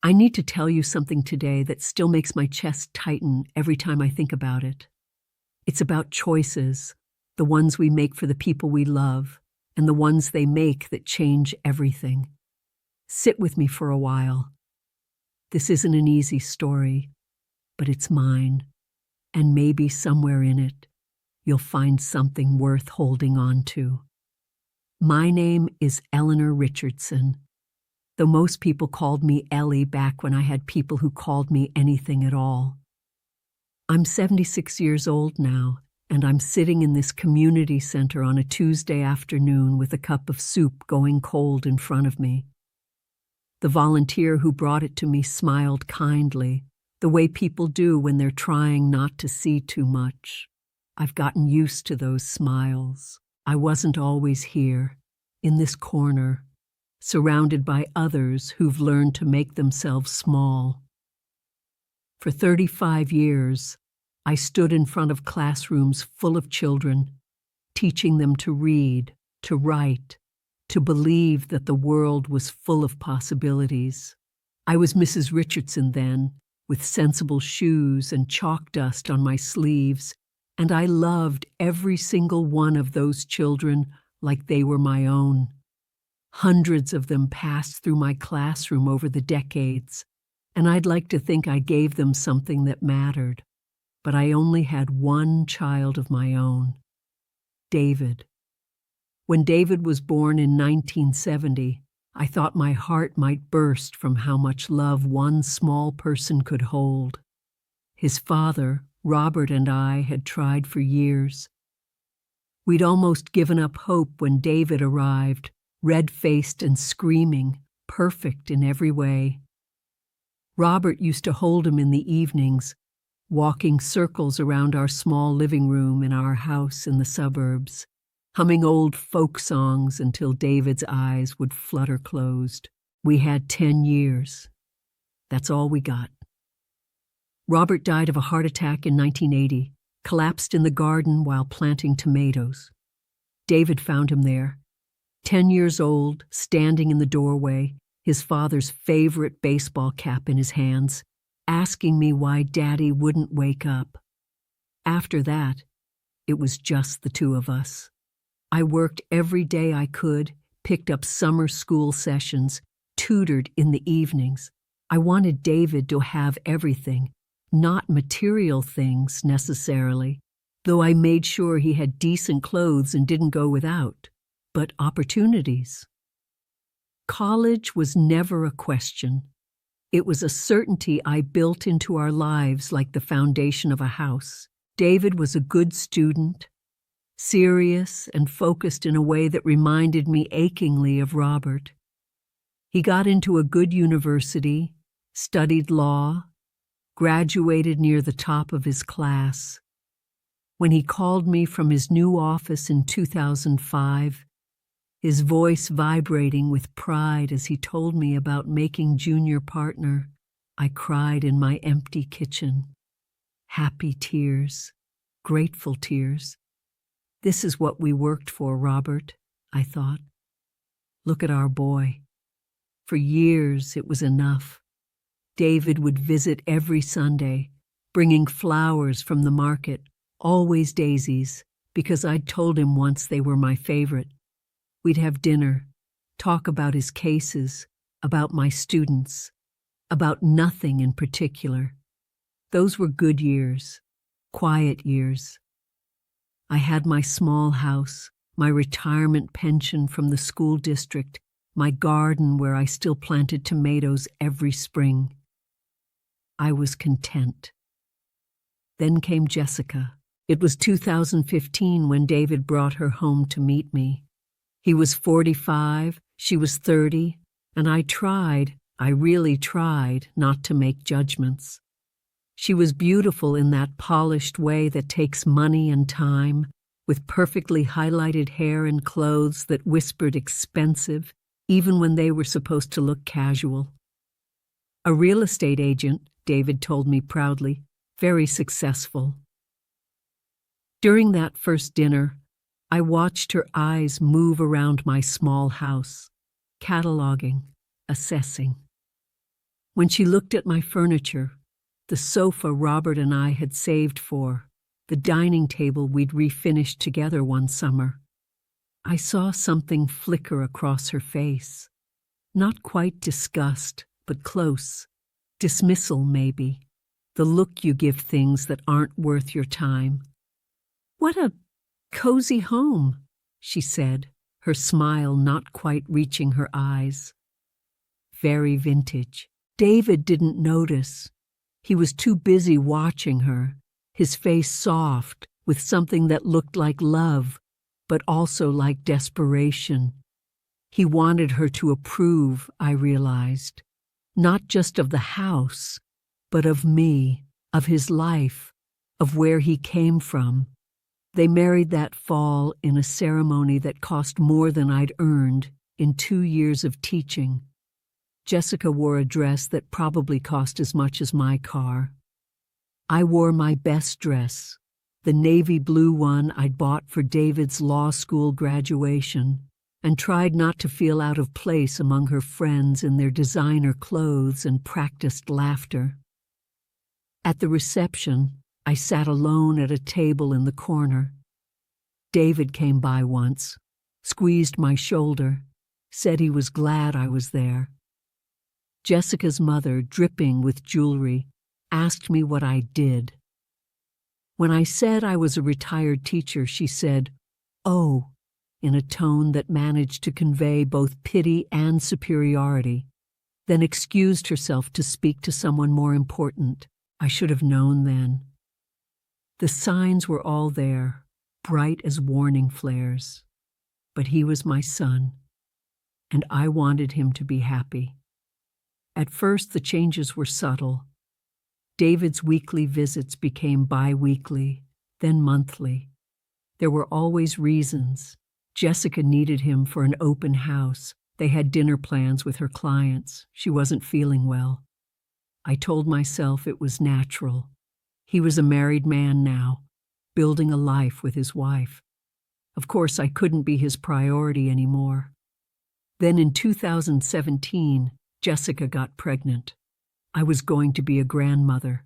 I need to tell you something today that still makes my chest tighten every time I think about it. It's about choices, the ones we make for the people we love, and the ones they make that change everything. Sit with me for a while. This isn't an easy story, but it's mine, and maybe somewhere in it, you'll find something worth holding on to. My name is Eleanor Richardson, though most people called me Ellie back when I had people who called me anything at all. I'm 76 years old now, and I'm sitting in this community center on a Tuesday afternoon with a cup of soup going cold in front of me. The volunteer who brought it to me smiled kindly, the way people do when they're trying not to see too much. I've gotten used to those smiles. I wasn't always here, in this corner, surrounded by others who've learned to make themselves small. For 35 years, I stood in front of classrooms full of children, teaching them to read, to write, to believe that the world was full of possibilities. I was Mrs. Richardson then, with sensible shoes and chalk dust on my sleeves, and I loved every single one of those children like they were my own. Hundreds of them passed through my classroom over the decades, and I'd like to think I gave them something that mattered. But I only had one child of my own, David. When David was born in 1970, I thought my heart might burst from how much love one small person could hold. His father, Robert, and I had tried for years. We'd almost given up hope when David arrived, red-faced and screaming, perfect in every way. Robert used to hold him in the evenings, walking circles around our small living room in our house in the suburbs, humming old folk songs until David's eyes would flutter closed. We had 10 years. That's all we got. Robert died of a heart attack in 1980, collapsed in the garden while planting tomatoes. David found him there, 10 years old, standing in the doorway, his father's favorite baseball cap in his hands, asking me why Daddy wouldn't wake up. After that, it was just the two of us. I worked every day I could, picked up summer school sessions, tutored in the evenings. I wanted David to have everything, not material things necessarily, though I made sure he had decent clothes and didn't go without, but opportunities. College was never a question. It was a certainty I built into our lives like the foundation of a house. David was a good student, serious and focused in a way that reminded me achingly of Robert. He got into a good university, studied law, graduated near the top of his class. When he called me from his new office in 2005, his voice vibrating with pride as he told me about making junior partner, I cried in my empty kitchen. Happy tears, grateful tears. This is what we worked for, Robert, I thought. Look at our boy. For years it was enough. David would visit every Sunday, bringing flowers from the market, always daisies, because I'd told him once they were my favorite. We'd have dinner, talk about his cases, about my students, about nothing in particular. Those were good years, quiet years. I had my small house, my retirement pension from the school district, my garden where I still planted tomatoes every spring. I was content. Then came Jessica. It was 2015 when David brought her home to meet me. He was 45, she was 30, and I really tried not to make judgments. She was beautiful in that polished way that takes money and time, with perfectly highlighted hair and clothes that whispered expensive, even when they were supposed to look casual. A real estate agent, David told me proudly, very successful. During that first dinner, I watched her eyes move around my small house, cataloging, assessing. When she looked at my furniture, the sofa Robert and I had saved for, the dining table we'd refinished together one summer, I saw something flicker across her face. Not quite disgust, but close. Dismissal, maybe. The look you give things that aren't worth your time. "What a cozy home," she said, her smile not quite reaching her eyes. Very vintage. David didn't notice. He was too busy watching her, his face soft, with something that looked like love, but also like desperation. He wanted her to approve, I realized, not just of the house, but of me, of his life, of where he came from. They married that fall in a ceremony that cost more than I'd earned in 2 years of teaching. Jessica wore a dress that probably cost as much as my car. I wore my best dress, the navy blue one I'd bought for David's law school graduation, and tried not to feel out of place among her friends in their designer clothes and practiced laughter. At the reception, I sat alone at a table in the corner. David came by once, squeezed my shoulder, said he was glad I was there. Jessica's mother, dripping with jewelry, asked me what I did. When I said I was a retired teacher, she said, "Oh," in a tone that managed to convey both pity and superiority, then excused herself to speak to someone more important. I should have known then. The signs were all there, bright as warning flares. But he was my son, and I wanted him to be happy. At first, the changes were subtle. David's weekly visits became bi-weekly, then monthly. There were always reasons. Jessica needed him for an open house. They had dinner plans with her clients. She wasn't feeling well. I told myself it was natural. He was a married man now, building a life with his wife. Of course, I couldn't be his priority anymore. Then in 2017, Jessica got pregnant. I was going to be a grandmother.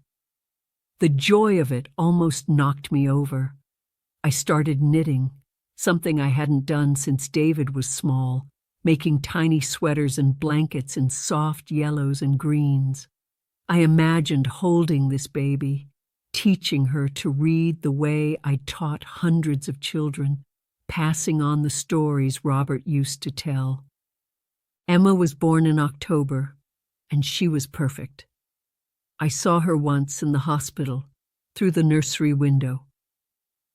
The joy of it almost knocked me over. I started knitting, something I hadn't done since David was small, making tiny sweaters and blankets in soft yellows and greens. I imagined holding this baby, teaching her to read the way I taught hundreds of children, passing on the stories Robert used to tell. Emma was born in October, and she was perfect. I saw her once in the hospital, through the nursery window.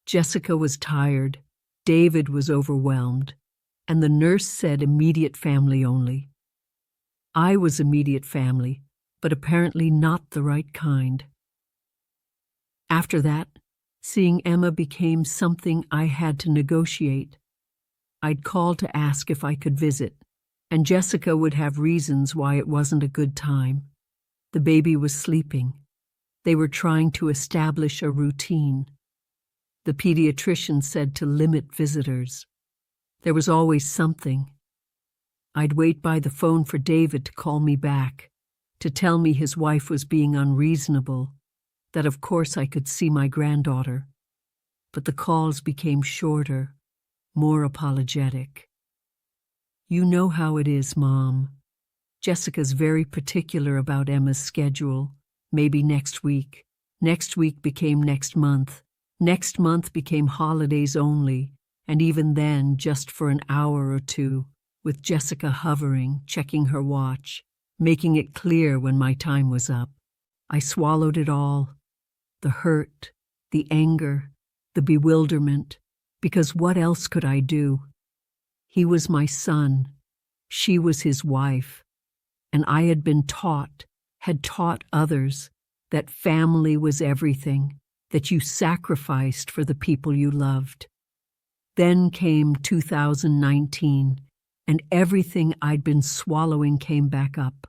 Jessica was tired, David was overwhelmed, and the nurse said immediate family only. I was immediate family, but apparently not the right kind. After that, seeing Emma became something I had to negotiate. I'd call to ask if I could visit, and Jessica would have reasons why it wasn't a good time. The baby was sleeping. They were trying to establish a routine. The pediatrician said to limit visitors. There was always something. I'd wait by the phone for David to call me back, to tell me his wife was being unreasonable, that of course I could see my granddaughter. But the calls became shorter, more apologetic. "You know how it is, Mom. Jessica's very particular about Emma's schedule. Maybe next week. Next week became next month. Next month became holidays only, and even then just for an hour or two, with Jessica hovering, checking her watch, making it clear when my time was up. I swallowed it all. The hurt, the anger, the bewilderment, because what else could I do? He was my son. She was his wife. And I had been taught, had taught others, that family was everything, that you sacrificed for the people you loved. Then came 2019, and everything I'd been swallowing came back up.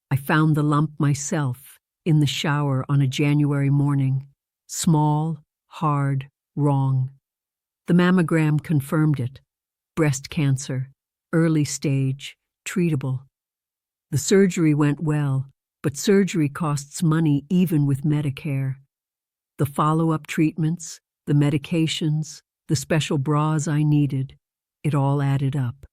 I found the lump myself in the shower on a January morning. Small, hard, wrong. The mammogram confirmed it. Breast cancer, early stage, treatable. The surgery went well, but surgery costs money even with Medicare. The follow-up treatments, the medications, the special bras I needed, it all added up.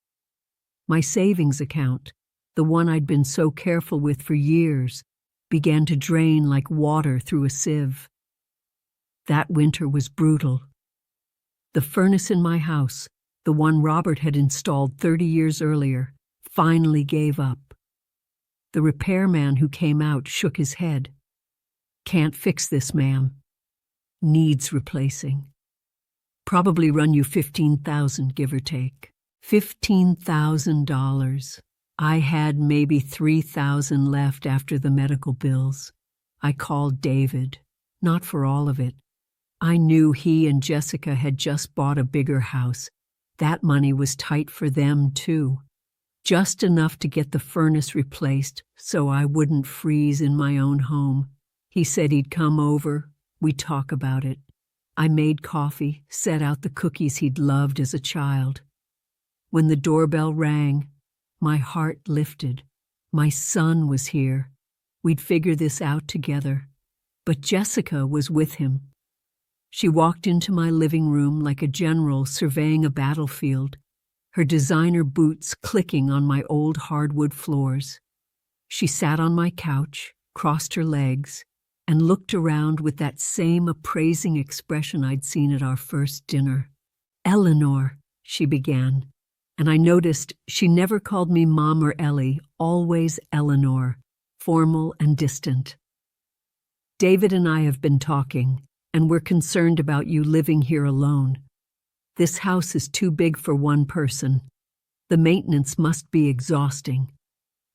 My savings account, the one I'd been so careful with for years, began to drain like water through a sieve. That winter was brutal. The furnace in my house, the one Robert had installed 30 years earlier, finally gave up. The repairman who came out shook his head. "Can't fix this, ma'am. Needs replacing. Probably run you $15,000, give or take." $15,000. I had maybe $3,000 left after the medical bills. I called David, not for all of it. I knew he and Jessica had just bought a bigger house. That money was tight for them, too. Just enough to get the furnace replaced so I wouldn't freeze in my own home. He said he'd come over. We'd talk about it. I made coffee, set out the cookies he'd loved as a child. When the doorbell rang, my heart lifted. My son was here. We'd figure this out together. But Jessica was with him. She walked into my living room like a general surveying a battlefield, her designer boots clicking on my old hardwood floors. She sat on my couch, crossed her legs, and looked around with that same appraising expression I'd seen at our first dinner. "Eleanor," she began, and I noticed she never called me Mom or Ellie, always Eleanor, formal and distant. "David and I have been talking, and we're concerned about you living here alone. This house is too big for one person. The maintenance must be exhausting."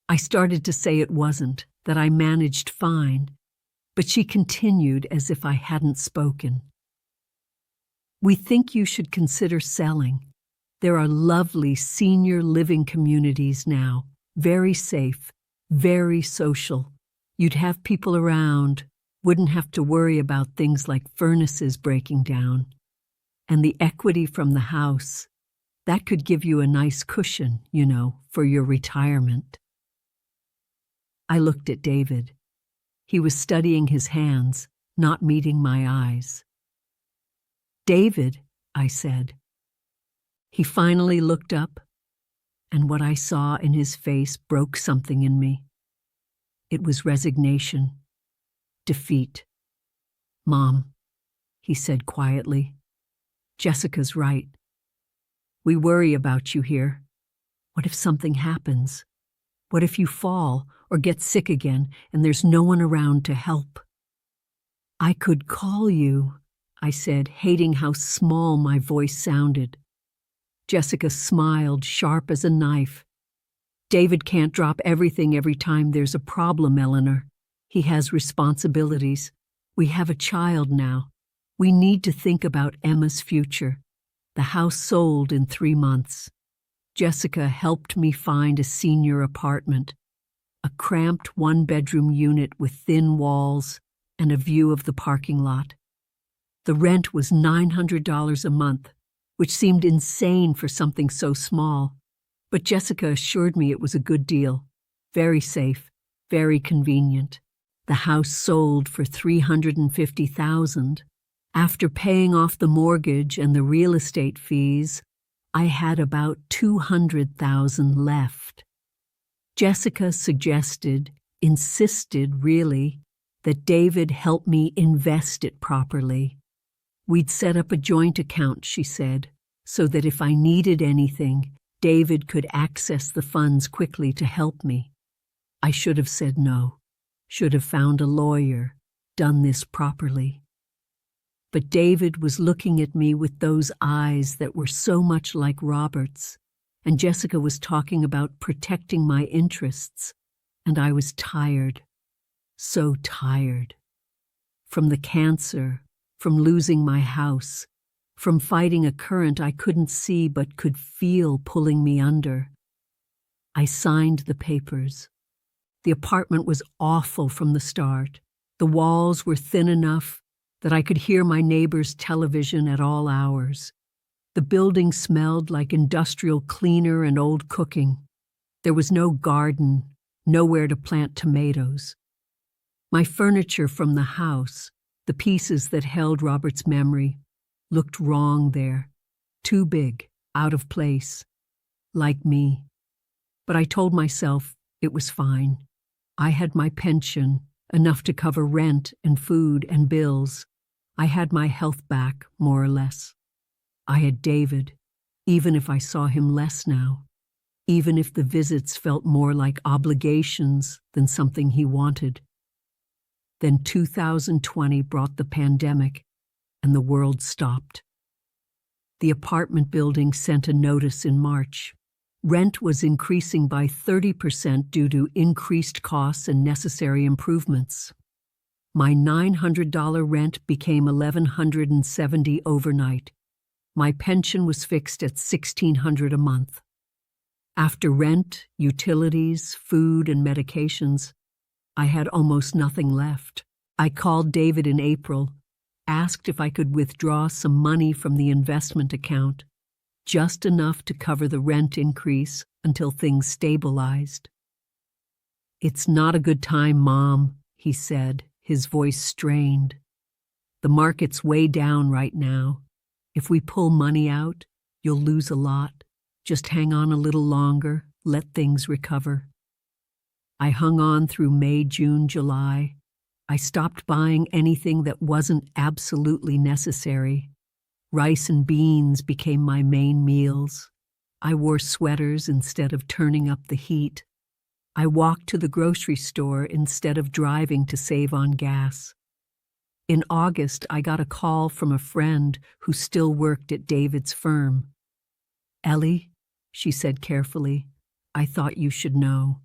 I started to say it wasn't, that I managed fine, but she continued as if I hadn't spoken. "We think you should consider selling. There are lovely senior living communities now, very safe, very social. You'd have people around, wouldn't have to worry about things like furnaces breaking down. And the equity from the house, that could give you a nice cushion, for your retirement." I looked at David. He was studying his hands, not meeting my eyes. "David," I said. He finally looked up, and what I saw in his face broke something in me. It was resignation, defeat. "Mom," he said quietly, "Jessica's right. We worry about you here. What if something happens? What if you fall or get sick again and there's no one around to help?" "I could call you," I said, hating how small my voice sounded. Jessica smiled, sharp as a knife. "David can't drop everything every time there's a problem, Eleanor. He has responsibilities. We have a child now. We need to think about Emma's future. The house sold in 3 months. Jessica helped me find a senior apartment, a cramped one-bedroom unit with thin walls and a view of the parking lot. The rent was $900 a month, which seemed insane for something so small, but Jessica assured me it was a good deal, very safe, very convenient. The house sold for $350,000. After paying off the mortgage and the real estate fees, I had about $200,000 left. Jessica suggested, insisted really, that David help me invest it properly. We'd set up a joint account, she said, so that if I needed anything, David could access the funds quickly to help me. I should have said no, should have found a lawyer, done this properly. But David was looking at me with those eyes that were so much like Robert's, and Jessica was talking about protecting my interests, and I was tired, so tired. From the cancer, from losing my house, from fighting a current I couldn't see but could feel pulling me under. I signed the papers. The apartment was awful from the start. The walls were thin enough that I could hear my neighbor's television at all hours. The building smelled like industrial cleaner and old cooking. There was no garden, nowhere to plant tomatoes. My furniture from the house, the pieces that held Robert's memory, looked wrong there. Too big, out of place, like me. But I told myself it was fine. I had my pension, enough to cover rent and food and bills. I had my health back, more or less. I had David, even if I saw him less now, even if the visits felt more like obligations than something he wanted. Then 2020 brought the pandemic, and the world stopped. The apartment building sent a notice in March. Rent was increasing by 30% due to increased costs and necessary improvements. My $900 rent became $1,170 overnight. My pension was fixed at $1,600 a month. After rent, utilities, food, and medications, I had almost nothing left. I called David in April, asked if I could withdraw some money from the investment account, just enough to cover the rent increase until things stabilized. "It's not a good time, Mom," he said, his voice strained. "The market's way down right now. If we pull money out, you'll lose a lot. Just hang on a little longer, let things recover." I hung on through May, June, July. I stopped buying anything that wasn't absolutely necessary. Rice and beans became my main meals. I wore sweaters instead of turning up the heat. I walked to the grocery store instead of driving to save on gas. In August, I got a call from a friend who still worked at David's firm. "Ellie," she said carefully, "I thought you should know.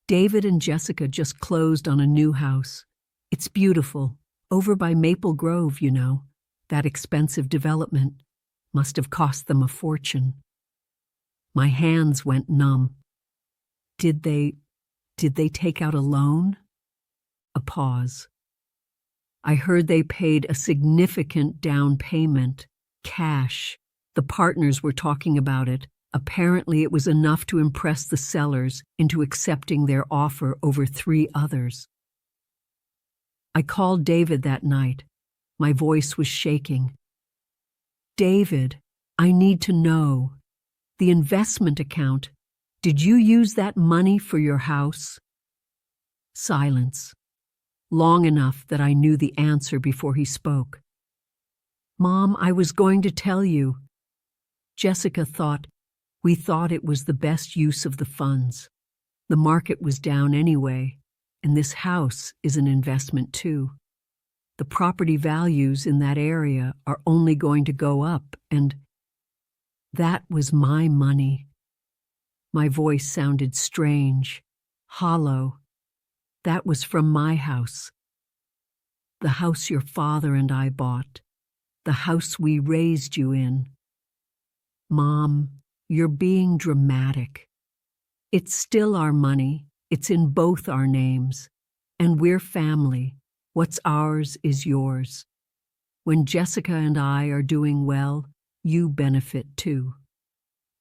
David and Jessica just closed on a new house. It's beautiful, over by Maple Grove, you know. That expensive development must have cost them a fortune." My hands went numb. Did they take out a loan? A pause. I heard they paid a significant down payment, cash. The partners were talking about it. Apparently it was enough to impress the sellers into accepting their offer over 3 others. I called David that night. My voice was shaking. "David, I need to know. The investment account, did you use that money for your house?" Silence. Long enough that I knew the answer before he spoke. "Mom, I was going to tell you. Jessica we thought it was the best use of the funds. The market was down anyway, and this house is an investment too. The property values in that area are only going to go up, and that was my money." My voice sounded strange, hollow. "That was from my house. The house your father and I bought. The house we raised you in." "Mom, you're being dramatic. It's still our money. It's in both our names. And we're family. What's ours is yours. When Jessica and I are doing well, you benefit too.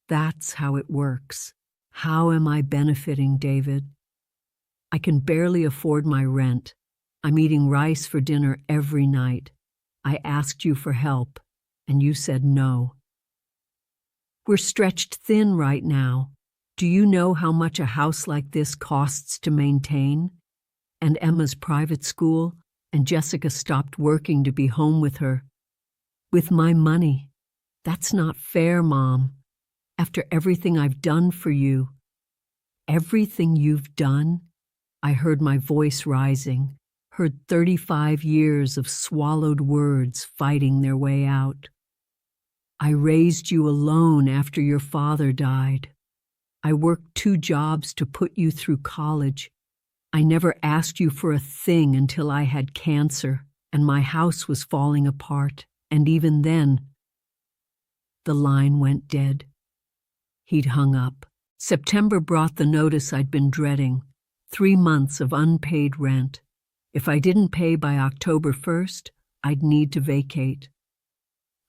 That's how it works." "How am I benefiting, David?" "I can barely afford my rent. I'm eating rice for dinner every night. I asked you for help, and you said no. We're stretched thin right now. Do you know how much a house like this costs to maintain? And Emma's private school, and Jessica stopped working to be home with her. With my money. That's not fair, Mom. After everything I've done for you." "Everything you've done?" I heard my voice rising, heard 35 years of swallowed words fighting their way out. "I raised you alone after your father died. I worked 2 jobs to put you through college. I never asked you for a thing until I had cancer and my house was falling apart, and even then—" The line went dead. He'd hung up. September brought the notice I'd been dreading, 3 months of unpaid rent. If I didn't pay by October 1st, I'd need to vacate.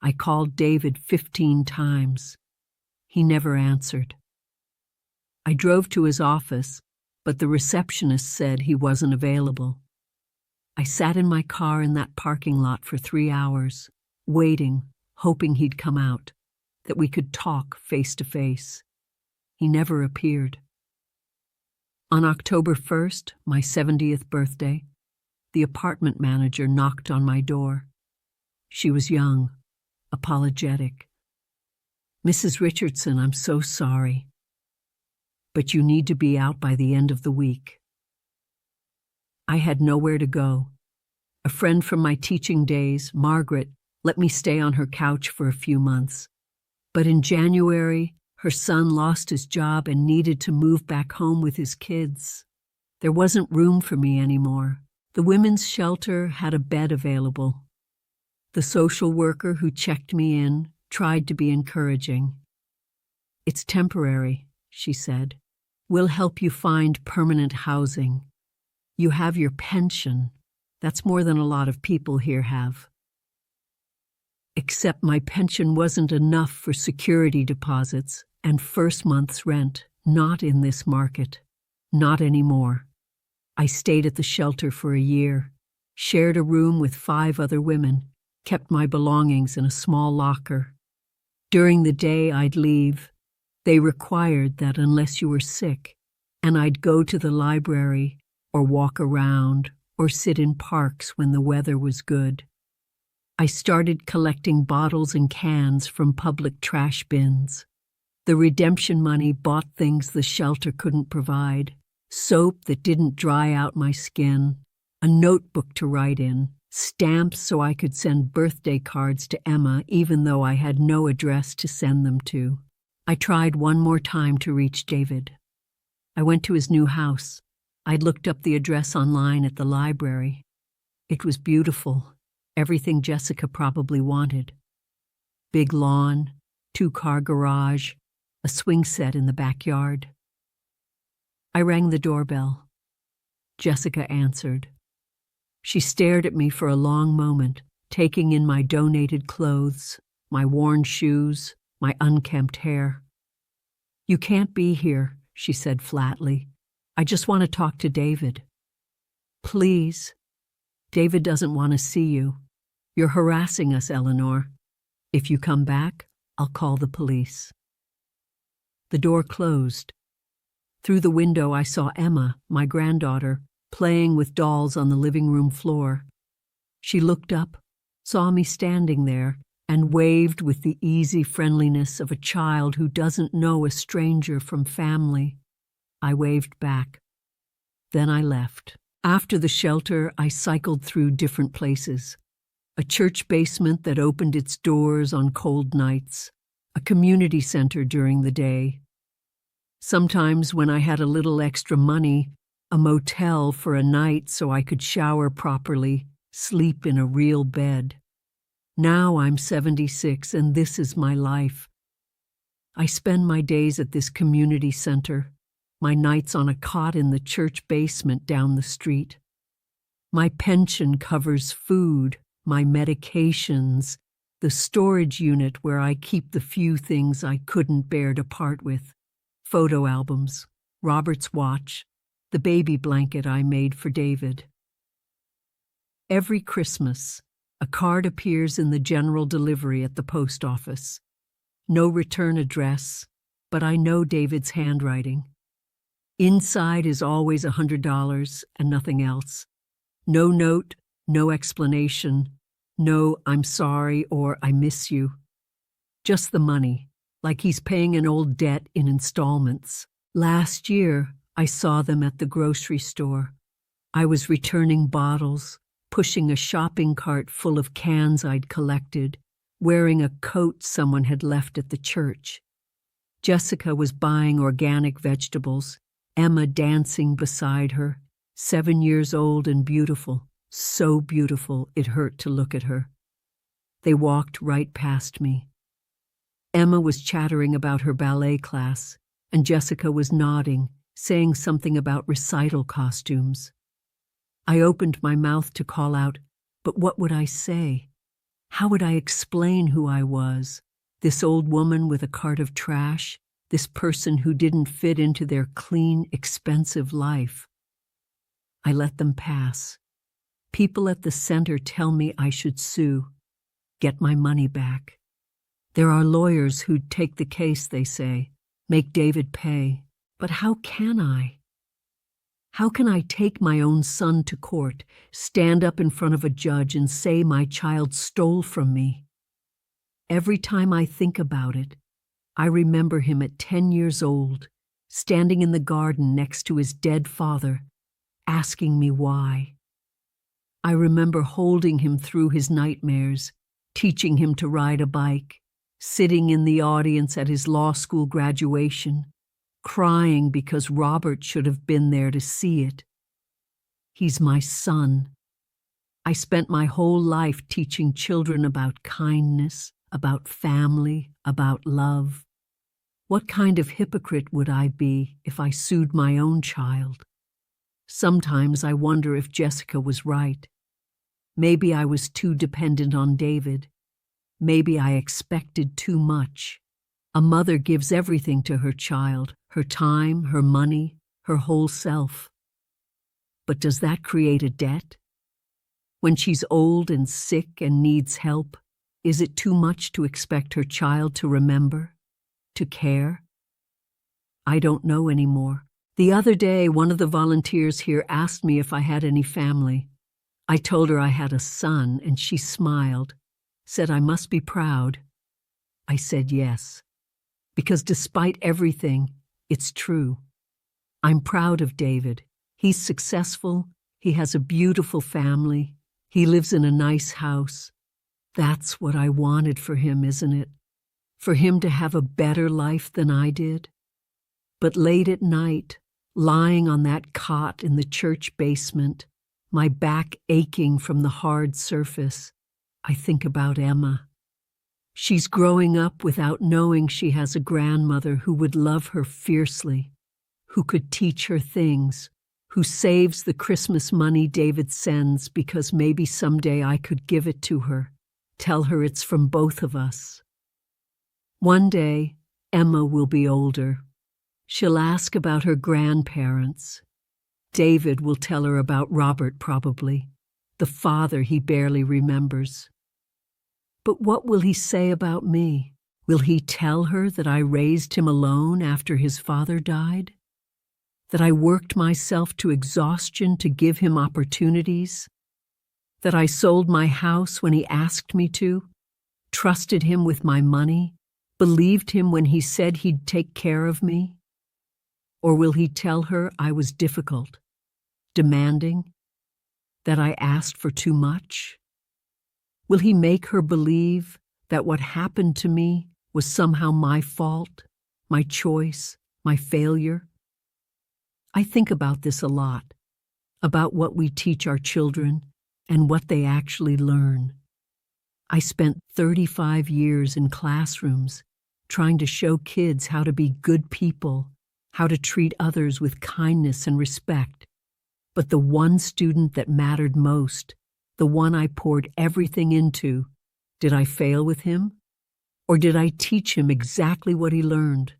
I called David 15 times. He never answered. I drove to his office, but the receptionist said he wasn't available. I sat in my car in that parking lot for 3 hours, waiting, hoping he'd come out, that we could talk face to face. He never appeared. On October 1st, my 70th birthday, the apartment manager knocked on my door. She was young, apologetic. "Mrs. Richardson, I'm so sorry, but you need to be out by the end of the week." I had nowhere to go. A friend from my teaching days, Margaret, let me stay on her couch for a few months. But in January, her son lost his job and needed to move back home with his kids. There wasn't room for me anymore. The women's shelter had a bed available. The social worker who checked me in tried to be encouraging. "It's temporary," she said. "We'll help you find permanent housing. You have your pension. That's more than a lot of people here have." Except my pension wasn't enough for security deposits and first month's rent, not in this market. Not anymore. I stayed at the shelter for a year, shared a room with 5 other women, kept my belongings in a small locker. During the day I'd leave. They required that unless you were sick, and I'd go to the library or walk around or sit in parks when the weather was good. I started collecting bottles and cans from public trash bins. The redemption money bought things the shelter couldn't provide: soap that didn't dry out my skin, a notebook to write in, stamps so I could send birthday cards to Emma even though I had no address to send them to. I tried one more time to reach David. I went to his new house. I'd looked up the address online at the library. It was beautiful, everything Jessica probably wanted. Big lawn, 2-car garage, a swing set in the backyard. I rang the doorbell. Jessica answered. She stared at me for a long moment, taking in my donated clothes, my worn shoes, my unkempt hair. "You can't be here," she said flatly. "I just want to talk to David." "Please. David doesn't want to see you. You're harassing us, Eleanor. If you come back, I'll call the police." The door closed. Through the window I saw Emma, my granddaughter, playing with dolls on the living room floor. She looked up, saw me standing there, and waved with the easy friendliness of a child who doesn't know a stranger from family. I waved back. Then I left. After the shelter, I cycled through different places. A church basement that opened its doors on cold nights, a community center during the day. Sometimes when I had a little extra money, a motel for a night so I could shower properly, sleep in a real bed. Now I'm 76 and this is my life. I spend my days at this community center, my nights on a cot in the church basement down the street. My pension covers food, my medications, the storage unit where I keep the few things I couldn't bear to part with, photo albums, Robert's watch, the baby blanket I made for David. Every Christmas, a card appears in the general delivery at the post office. No return address, but I know David's handwriting. Inside is always $100 and nothing else. No note, no explanation, no "I'm sorry" or "I miss you." Just the money, like he's paying an old debt in installments. Last year, I saw them at the grocery store. I was returning bottles, pushing a shopping cart full of cans I'd collected, wearing a coat someone had left at the church. Jessica was buying organic vegetables, Emma dancing beside her, 7 years old and beautiful, so beautiful it hurt to look at her. They walked right past me. Emma was chattering about her ballet class, and Jessica was nodding, saying something about recital costumes. I opened my mouth to call out, but what would I say? How would I explain who I was? This old woman with a cart of trash, this person who didn't fit into their clean, expensive life. I let them pass. People at the center tell me I should sue, get my money back. There are lawyers who'd take the case, they say, make David pay. But how can I? How can I take my own son to court, stand up in front of a judge and say my child stole from me? Every time I think about it, I remember him at 10 years old, standing in the garden next to his dead father, asking me why. I remember holding him through his nightmares, teaching him to ride a bike, sitting in the audience at his law school graduation, crying because Robert should have been there to see it. He's my son. I spent my whole life teaching children about kindness, about family, about love. What kind of hypocrite would I be if I sued my own child? Sometimes I wonder if Jessica was right. Maybe I was too dependent on David. Maybe I expected too much. A mother gives everything to her child, her time, her money, her whole self. But does that create a debt? When she's old and sick and needs help, is it too much to expect her child to remember, to care? I don't know anymore. The other day, one of the volunteers here asked me if I had any family. I told her I had a son, and she smiled, said I must be proud. I said yes, because despite everything, it's true. I'm proud of David. He's successful, he has a beautiful family, he lives in a nice house. That's what I wanted for him, isn't it? For him to have a better life than I did. But late at night, lying on that cot in the church basement, my back aching from the hard surface, I think about Emma. She's growing up without knowing she has a grandmother who would love her fiercely, who could teach her things, who saves the Christmas money David sends because maybe someday I could give it to her, tell her it's from both of us. One day, Emma will be older. She'll ask about her grandparents. David will tell her about Robert, probably, the father he barely remembers. But what will he say about me? Will he tell her that I raised him alone after his father died? That I worked myself to exhaustion to give him opportunities? That I sold my house when he asked me to, trusted him with my money, believed him when he said he'd take care of me? Or will he tell her I was difficult, demanding, that I asked for too much? Will he make her believe that what happened to me was somehow my fault, my choice, my failure? I think about this a lot, about what we teach our children and what they actually learn. I spent 35 years in classrooms trying to show kids how to be good people, how to treat others with kindness and respect. But the one student that mattered most, the one I poured everything into, did I fail with him? Or did I teach him exactly what he learned?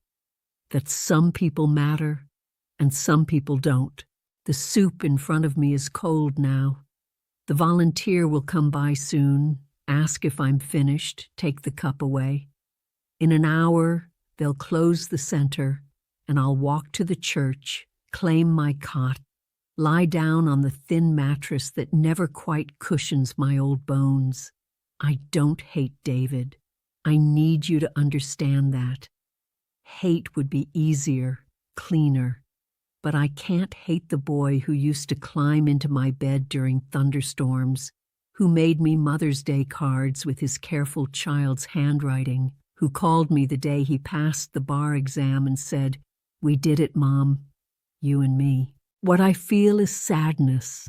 That some people matter and some people don't. The soup in front of me is cold now. The volunteer will come by soon, ask if I'm finished, take the cup away. In an hour, they'll close the center, and I'll walk to the church, claim my cot, lie down on the thin mattress that never quite cushions my old bones. I don't hate David. I need you to understand that. Hate would be easier, cleaner. But I can't hate the boy who used to climb into my bed during thunderstorms, who made me Mother's Day cards with his careful child's handwriting, who called me the day he passed the bar exam and said, "We did it, Mom, you and me." What I feel is sadness,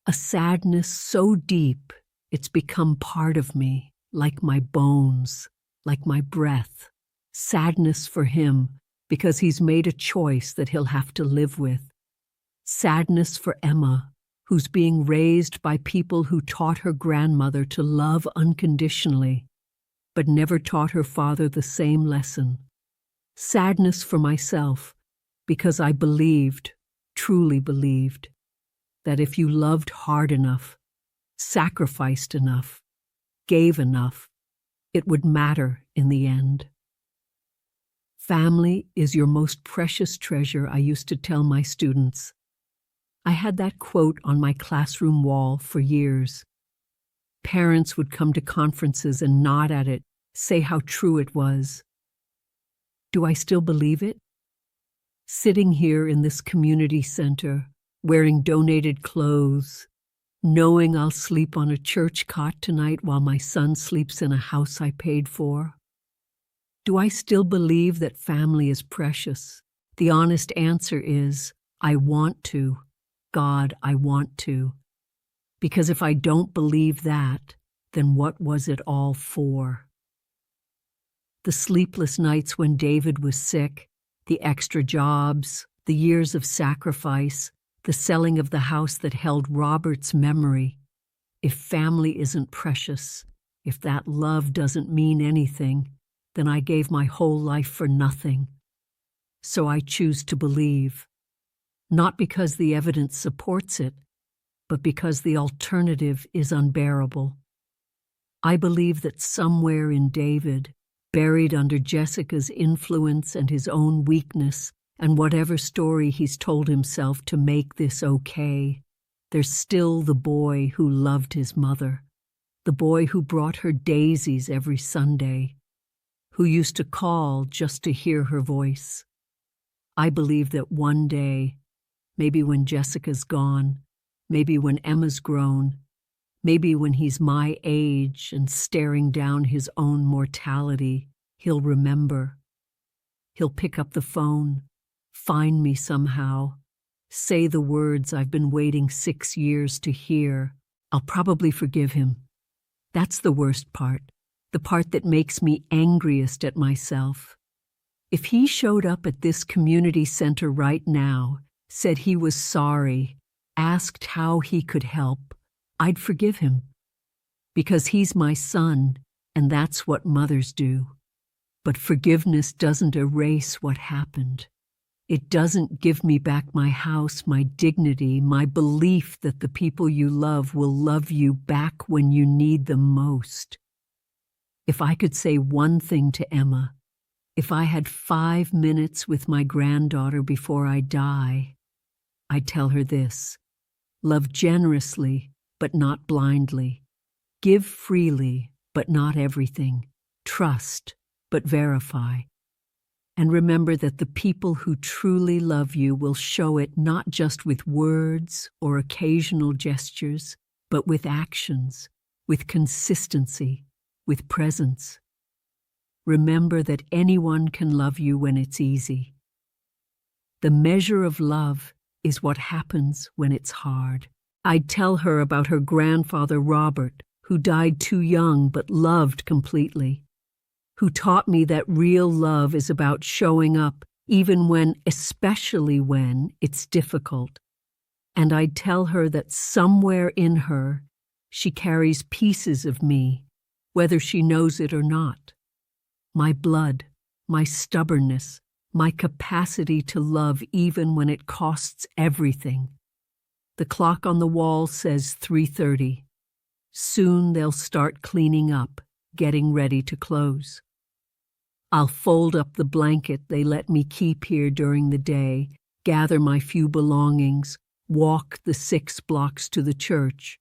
a sadness so deep it's become part of me, like my bones, like my breath. Sadness for him, because he's made a choice that he'll have to live with. Sadness for Emma, who's being raised by people who taught her grandmother to love unconditionally, but never taught her father the same lesson. Sadness for myself, because I believed, truly believed, that if you loved hard enough, sacrificed enough, gave enough, it would matter in the end. Family is your most precious treasure, I used to tell my students. I had that quote on my classroom wall for years. Parents would come to conferences and nod at it, say how true it was. Do I still believe it? Sitting here in this community center, wearing donated clothes, knowing I'll sleep on a church cot tonight while my son sleeps in a house I paid for? Do I still believe that family is precious? The honest answer is, I want to. God, I want to. Because if I don't believe that, then what was it all for? The sleepless nights when David was sick, the extra jobs, the years of sacrifice, the selling of the house that held Robert's memory. If family isn't precious, if that love doesn't mean anything, then I gave my whole life for nothing. So I choose to believe, not because the evidence supports it, but because the alternative is unbearable. I believe that somewhere in David, buried under Jessica's influence and his own weakness, and whatever story he's told himself to make this okay, there's still the boy who loved his mother, the boy who brought her daisies every Sunday, who used to call just to hear her voice. I believe that one day, maybe when Jessica's gone, maybe when Emma's grown, maybe when he's my age and staring down his own mortality, he'll remember. He'll pick up the phone, find me somehow, say the words I've been waiting 6 years to hear. I'll probably forgive him. That's the worst part. The part that makes me angriest at myself. If he showed up at this community center right now, said he was sorry, asked how he could help, I'd forgive him. Because he's my son, and that's what mothers do. But forgiveness doesn't erase what happened. It doesn't give me back my house, my dignity, my belief that the people you love will love you back when you need them most. If I could say one thing to Emma, if I had 5 minutes with my granddaughter before I die, I'd tell her this: love generously, but not blindly. Give freely, but not everything. Trust, but verify. And remember that the people who truly love you will show it not just with words or occasional gestures, but with actions, with consistency, with presence. Remember that anyone can love you when it's easy. The measure of love is what happens when it's hard. I'd tell her about her grandfather Robert, who died too young but loved completely, who taught me that real love is about showing up even when, especially when, it's difficult. And I'd tell her that somewhere in her, she carries pieces of me, whether she knows it or not. My blood, my stubbornness, my capacity to love even when it costs everything. The clock on the wall says 3:30. Soon they'll start cleaning up, getting ready to close. I'll fold up the blanket they let me keep here during the day, gather my few belongings, walk the 6 blocks to the church.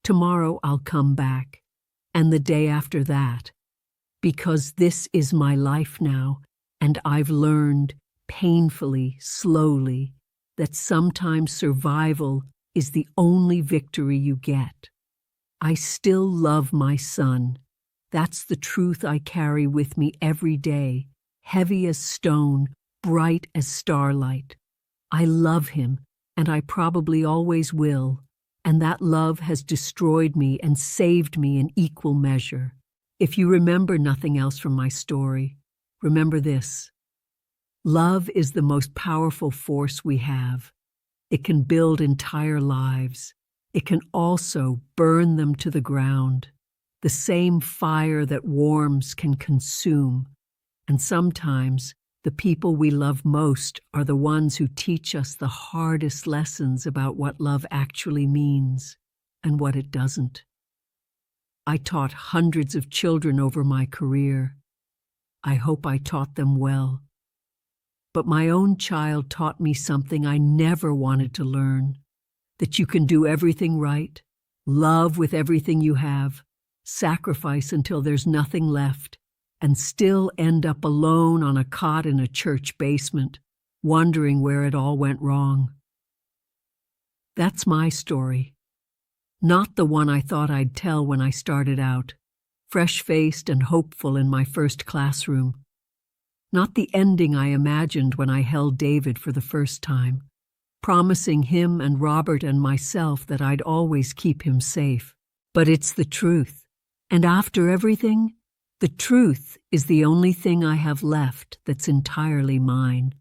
Tomorrow I'll come back, and the day after that. Because this is my life now, and I've learned, painfully, slowly, that sometimes survival is the only victory you get. I still love my son. That's the truth I carry with me every day, heavy as stone, bright as starlight. I love him, and I probably always will, and that love has destroyed me and saved me in equal measure. If you remember nothing else from my story, remember this: love is the most powerful force we have. It can build entire lives. It can also burn them to the ground. The same fire that warms can consume, and sometimes The people we love most are the ones who teach us the hardest lessons about what love actually means and what it doesn't. I taught hundreds of children over my career. I hope I taught them well. But my own child taught me something I never wanted to learn: that you can do everything right, love with everything you have, sacrifice until there's nothing left, and still end up alone on a cot in a church basement, wondering where it all went wrong. That's my story. Not the one I thought I'd tell when I started out, fresh-faced and hopeful in my first classroom. Not the ending I imagined when I held David for the first time, promising him and Robert and myself that I'd always keep him safe. But it's the truth. And after everything, the truth is the only thing I have left that's entirely mine.